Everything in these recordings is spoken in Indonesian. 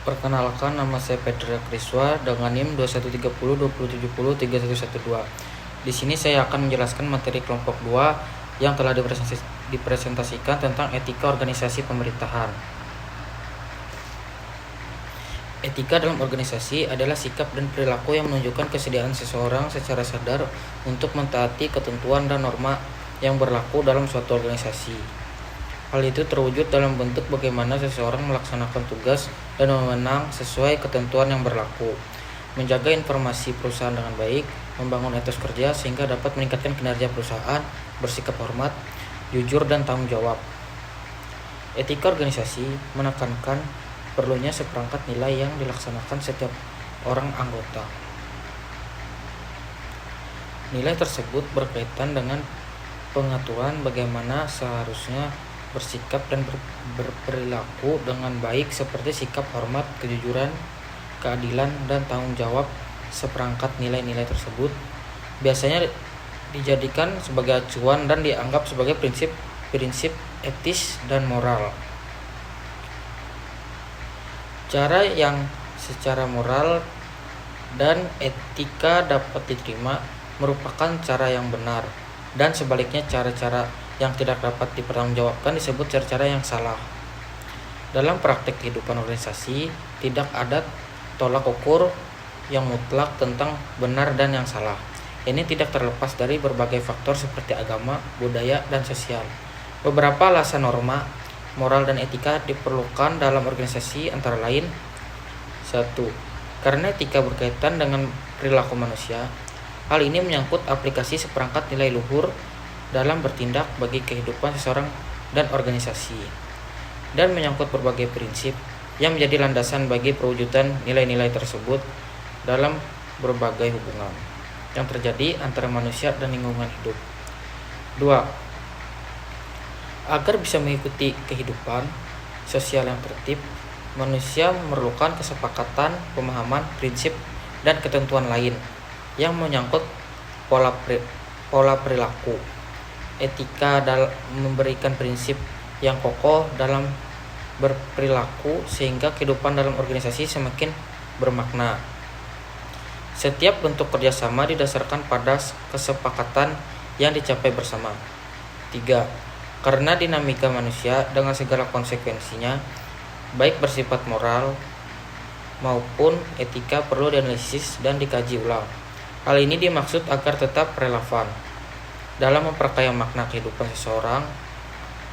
Perkenalkan, nama saya Petra Kriswa dengan NIM 213020703112. Di sini saya akan menjelaskan materi kelompok 2 yang telah dipresentasikan tentang etika organisasi pemerintahan. Etika dalam organisasi adalah sikap dan perilaku yang menunjukkan kesediaan seseorang secara sadar untuk mentaati ketentuan dan norma yang berlaku dalam suatu organisasi. Hal itu terwujud dalam bentuk bagaimana seseorang melaksanakan tugas dan memenang sesuai ketentuan yang berlaku, menjaga informasi perusahaan dengan baik, membangun etos kerja sehingga dapat meningkatkan kinerja perusahaan, bersikap hormat, jujur, dan tanggung jawab. Etika organisasi menekankan perlunya seperangkat nilai yang dilaksanakan setiap orang anggota. Nilai tersebut berkaitan dengan pengaturan bagaimana seharusnya bersikap dan berperilaku dengan baik seperti sikap hormat, kejujuran, keadilan, dan tanggung jawab. Seperangkat nilai-nilai tersebut biasanya dijadikan sebagai acuan dan dianggap sebagai prinsip etis dan moral. Cara yang secara moral dan etika dapat diterima merupakan cara yang benar, dan sebaliknya cara-cara yang tidak dapat dipertanggungjawabkan disebut cara-cara yang salah. Dalam praktek kehidupan organisasi, tidak ada tolak ukur yang mutlak tentang benar dan yang salah. Ini tidak terlepas dari berbagai faktor seperti agama, budaya, dan sosial. Beberapa alasan norma, moral, dan etika diperlukan dalam organisasi antara lain: 1. Karena etika berkaitan dengan perilaku manusia. Hal ini menyangkut aplikasi seperangkat nilai luhur dalam bertindak bagi kehidupan seseorang dan organisasi, dan menyangkut berbagai prinsip yang menjadi landasan bagi perwujudan nilai-nilai tersebut dalam berbagai hubungan yang terjadi antara manusia dan lingkungan hidup. 2. Agar bisa mengikuti kehidupan sosial yang tertib, manusia memerlukan kesepakatan, pemahaman, prinsip, dan ketentuan lain yang menyangkut pola perilaku. Etika memberikan prinsip yang kokoh dalam berperilaku sehingga kehidupan dalam organisasi semakin bermakna. Setiap bentuk kerjasama didasarkan pada kesepakatan yang dicapai bersama. 3. Karena dinamika manusia dengan segala konsekuensinya, baik bersifat moral maupun etika, perlu dianalisis dan dikaji ulang. Hal ini dimaksud agar tetap relevan dalam memperkaya makna kehidupan seseorang,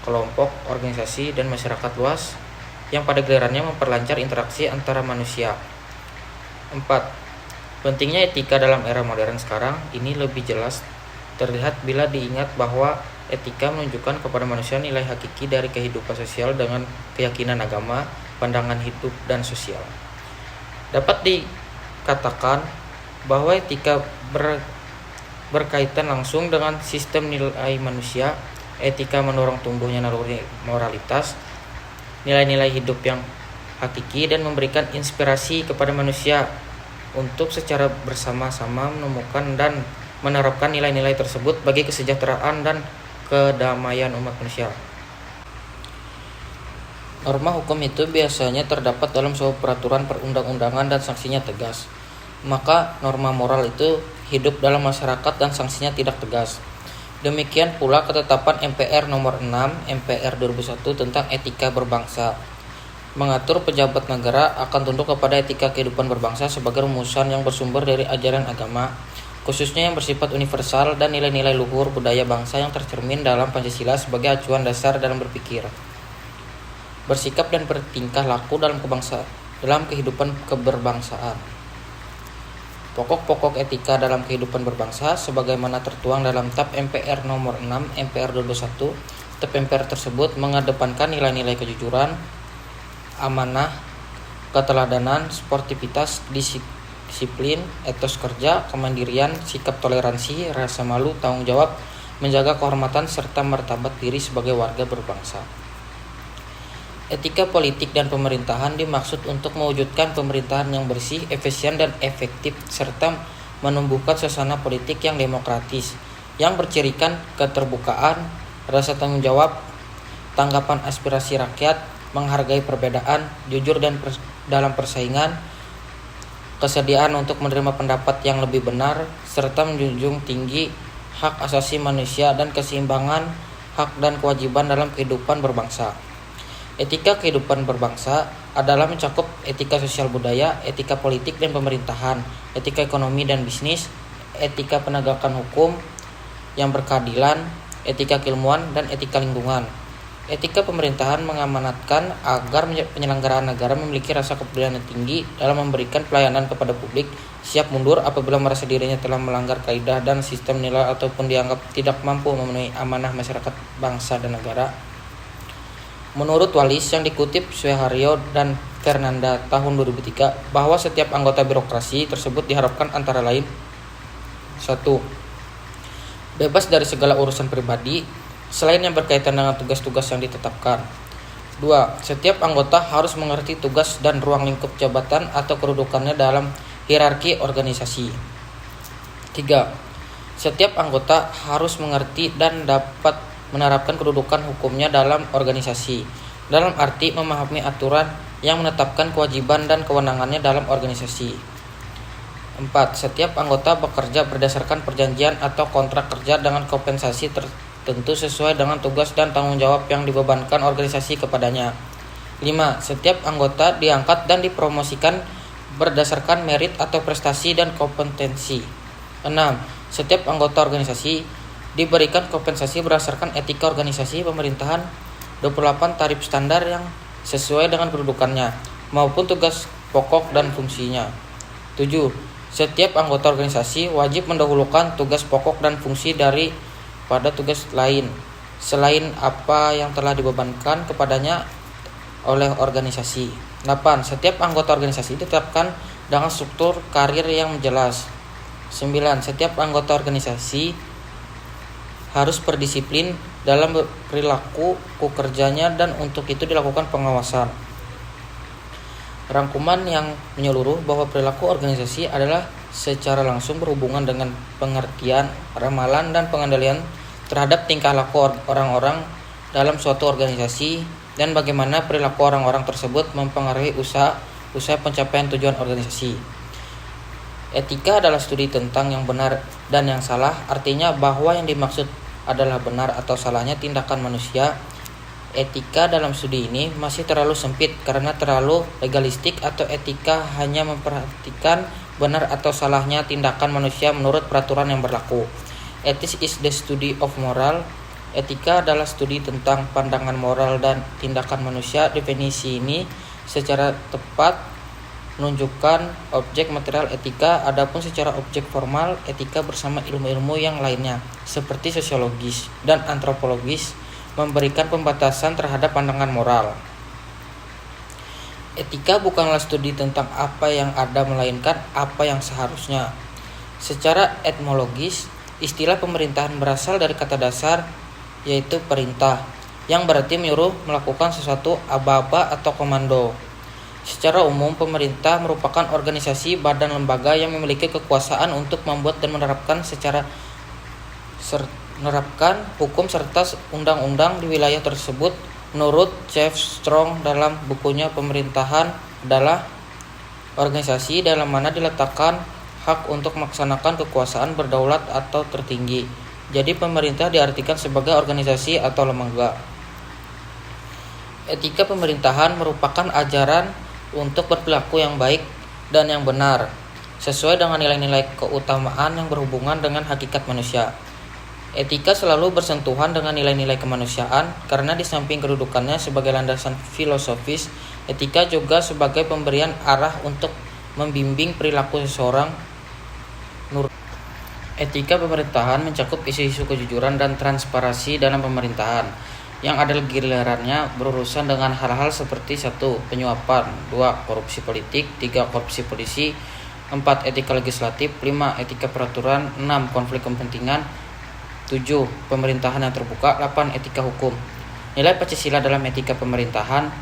kelompok, organisasi, dan masyarakat luas yang pada gilirannya memperlancar interaksi antara manusia. 4. Pentingnya etika dalam era modern sekarang ini lebih jelas terlihat bila diingat bahwa etika menunjukkan kepada manusia nilai hakiki dari kehidupan sosial dengan keyakinan agama, pandangan hidup, dan sosial. Dapat dikatakan bahwa etika berkaitan langsung dengan sistem nilai manusia. Etika mendorong tumbuhnya naluri moralitas, nilai-nilai hidup yang hakiki, dan memberikan inspirasi kepada manusia untuk secara bersama-sama menemukan dan menerapkan nilai-nilai tersebut bagi kesejahteraan dan kedamaian umat manusia. Norma hukum itu biasanya terdapat dalam sebuah peraturan perundang-undangan dan sanksinya tegas. Maka norma moral itu hidup dalam masyarakat dan sanksinya tidak tegas. Demikian pula ketetapan MPR nomor 6 MPR 2001 tentang etika berbangsa mengatur pejabat negara akan tunduk kepada etika kehidupan berbangsa sebagai rumusan yang bersumber dari ajaran agama, khususnya yang bersifat universal, dan nilai-nilai luhur budaya bangsa yang tercermin dalam Pancasila sebagai acuan dasar dalam berpikir, bersikap, dan bertingkah laku dalam kehidupan keberbangsaan. Pokok-pokok etika dalam kehidupan berbangsa sebagaimana tertuang dalam TAP MPR nomor 6 MPR 2021. TAP MPR tersebut mengedepankan nilai-nilai kejujuran, amanah, keteladanan, sportivitas, disiplin, etos kerja, kemandirian, sikap toleransi, rasa malu, tanggung jawab, menjaga kehormatan, serta martabat diri sebagai warga berbangsa. Etika politik dan pemerintahan dimaksud untuk mewujudkan pemerintahan yang bersih, efisien, dan efektif, serta menumbuhkan suasana politik yang demokratis, yang bercirikan keterbukaan, rasa tanggung jawab, tanggapan aspirasi rakyat, menghargai perbedaan, jujur dalam persaingan, kesediaan untuk menerima pendapat yang lebih benar, serta menjunjung tinggi hak asasi manusia dan keseimbangan hak dan kewajiban dalam kehidupan berbangsa. Etika kehidupan berbangsa adalah mencakup etika sosial budaya, etika politik dan pemerintahan, etika ekonomi dan bisnis, etika penegakan hukum yang berkeadilan, etika keilmuan, dan etika lingkungan. Etika pemerintahan mengamanatkan agar penyelenggaraan negara memiliki rasa kepedulian yang tinggi dalam memberikan pelayanan kepada publik, siap mundur apabila merasa dirinya telah melanggar kaidah dan sistem nilai ataupun dianggap tidak mampu memenuhi amanah masyarakat, bangsa, dan negara. Menurut Wallis yang dikutip Sueharyo dan Fernanda tahun 2003, bahwa setiap anggota birokrasi tersebut diharapkan antara lain 1. Bebas dari segala urusan pribadi selain yang berkaitan dengan tugas-tugas yang ditetapkan. 2. Setiap anggota harus mengerti tugas dan ruang lingkup jabatan atau kedudukannya dalam hierarki organisasi. 3. Setiap anggota harus mengerti dan dapat menerapkan kedudukan hukumnya dalam organisasi, dalam arti memahami aturan yang menetapkan kewajiban dan kewenangannya dalam organisasi. 4. Setiap anggota bekerja berdasarkan perjanjian atau kontrak kerja dengan kompensasi tertentu sesuai dengan tugas dan tanggung jawab yang dibebankan organisasi kepadanya. 5. Setiap anggota diangkat dan dipromosikan berdasarkan merit atau prestasi dan kompetensi. 6. Setiap anggota organisasi diberikan kompensasi berdasarkan etika organisasi pemerintahan. 28. Tarif standar yang sesuai dengan kedudukannya maupun tugas pokok dan fungsinya. 7. Setiap anggota organisasi wajib mendahulukan tugas pokok dan fungsi daripada tugas lain selain apa yang telah dibebankan kepadanya oleh organisasi. 8. Setiap anggota organisasi ditetapkan dengan struktur karir yang jelas. 9. Setiap anggota organisasi harus berdisiplin dalam perilaku kerjanya dan untuk itu dilakukan pengawasan. Rangkuman yang menyeluruh bahwa perilaku organisasi adalah secara langsung berhubungan dengan pengertian, ramalan, dan pengendalian terhadap tingkah laku orang-orang dalam suatu organisasi dan bagaimana perilaku orang-orang tersebut mempengaruhi usaha pencapaian tujuan organisasi. Etika adalah studi tentang yang benar dan yang salah, artinya bahwa yang dimaksud adalah benar atau salahnya tindakan manusia. Etika dalam studi ini masih terlalu sempit karena terlalu legalistik, atau etika hanya memperhatikan benar atau salahnya tindakan manusia menurut peraturan yang berlaku. Ethics is the study of moral. Etika adalah studi tentang pandangan moral dan tindakan manusia. Definisi ini secara tepat menunjukkan objek material etika, adapun secara objek formal etika bersama ilmu-ilmu yang lainnya seperti sosiologis dan antropologis memberikan pembatasan terhadap pandangan moral. Etika bukanlah studi tentang apa yang ada melainkan apa yang seharusnya. Secara etimologis, istilah pemerintahan berasal dari kata dasar yaitu perintah, yang berarti menyuruh melakukan sesuatu, aba-aba atau komando. Secara umum, pemerintah merupakan organisasi, badan, lembaga yang memiliki kekuasaan untuk membuat dan menerapkan hukum serta undang-undang di wilayah tersebut. Menurut Jeff Strong dalam bukunya, pemerintahan adalah organisasi dalam mana diletakkan hak untuk melaksanakan kekuasaan berdaulat atau tertinggi. Jadi pemerintah diartikan sebagai organisasi atau lembaga. Etika pemerintahan merupakan ajaran untuk berperilaku yang baik dan yang benar sesuai dengan nilai-nilai keutamaan yang berhubungan dengan hakikat manusia. Etika selalu bersentuhan dengan nilai-nilai kemanusiaan karena di samping kedudukannya sebagai landasan filosofis, etika juga sebagai pemberian arah untuk membimbing perilaku seseorang. Etika pemerintahan mencakup isu-isu kejujuran dan transparansi dalam pemerintahan, yang ada gilirannya berurusan dengan hal-hal seperti 1. Penyuapan, 2. Korupsi politik, 3. Korupsi polisi, 4. Etika legislatif, 5. Etika peraturan, 6. Konflik kepentingan, 7. Pemerintahan yang terbuka, 8. Etika hukum. Nilai Pancasila dalam etika pemerintahan.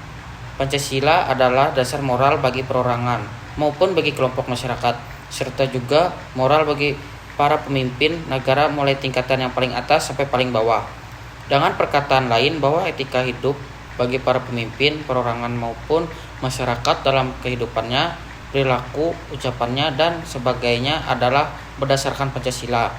Pancasila adalah dasar moral bagi perorangan maupun bagi kelompok masyarakat, serta juga moral bagi para pemimpin negara mulai tingkatan yang paling atas sampai paling bawah. Dengan perkataan lain bahwa etika hidup bagi para pemimpin, perorangan maupun masyarakat dalam kehidupannya, perilaku, ucapannya, dan sebagainya adalah berdasarkan Pancasila.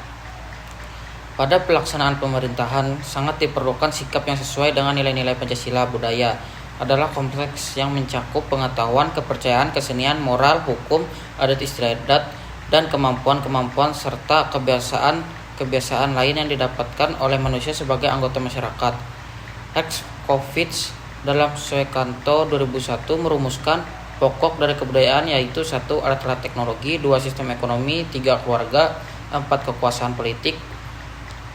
Pada pelaksanaan pemerintahan, sangat diperlukan sikap yang sesuai dengan nilai-nilai Pancasila. Budaya adalah kompleks yang mencakup pengetahuan, kepercayaan, kesenian, moral, hukum, adat istiadat, dan kemampuan-kemampuan serta kebiasaan lain yang didapatkan oleh manusia sebagai anggota masyarakat. Ex-Covid dalam Suekanto 2001 merumuskan pokok dari kebudayaan, yaitu 1. Alat-alat teknologi, 2. Sistem ekonomi, 3. Keluarga, 4. Kekuasaan politik.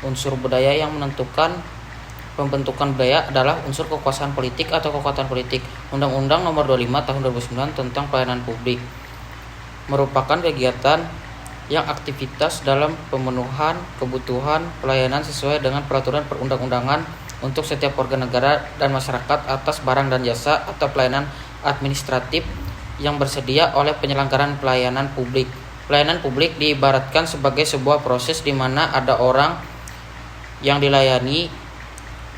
Unsur budaya yang menentukan pembentukan budaya adalah unsur kekuasaan politik atau kekuatan politik. Undang-Undang Nomor 25 Tahun 2009 tentang Pelayanan Publik merupakan kegiatan yang aktivitas dalam pemenuhan kebutuhan pelayanan sesuai dengan peraturan perundang-undangan untuk setiap warga negara dan masyarakat atas barang dan jasa atau pelayanan administratif yang bersedia oleh penyelenggaraan pelayanan publik. Pelayanan publik diibaratkan sebagai sebuah proses di mana ada orang yang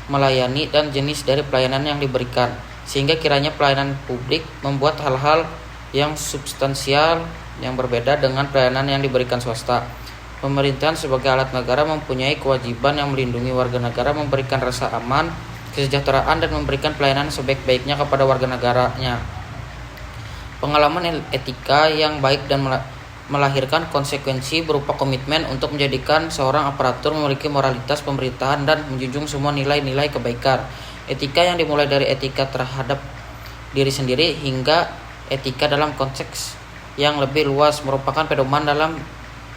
melayani dan jenis dari pelayanan yang diberikan, sehingga kiranya pelayanan publik membuat hal-hal yang substansial yang berbeda dengan pelayanan yang diberikan swasta. Pemerintahan sebagai alat negara mempunyai kewajiban yang melindungi warga negara, memberikan rasa aman, kesejahteraan, dan memberikan pelayanan sebaik-baiknya kepada warga negaranya. Pengalaman etika yang baik dan melahirkan konsekuensi berupa komitmen untuk menjadikan seorang aparatur memiliki moralitas pemerintahan dan menjunjung semua nilai-nilai kebaikan. Etika yang dimulai dari etika terhadap diri sendiri hingga etika dalam konteks yang lebih luas merupakan pedoman dalam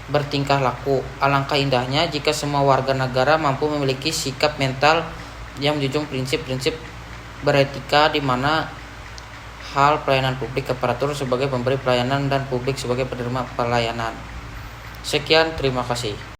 bertingkah laku. Alangkah indahnya jika semua warga negara mampu memiliki sikap mental yang menjunjung prinsip-prinsip beretika, di mana hal pelayanan publik, aparatur sebagai pemberi pelayanan, dan publik sebagai penerima pelayanan. Sekian, terima kasih.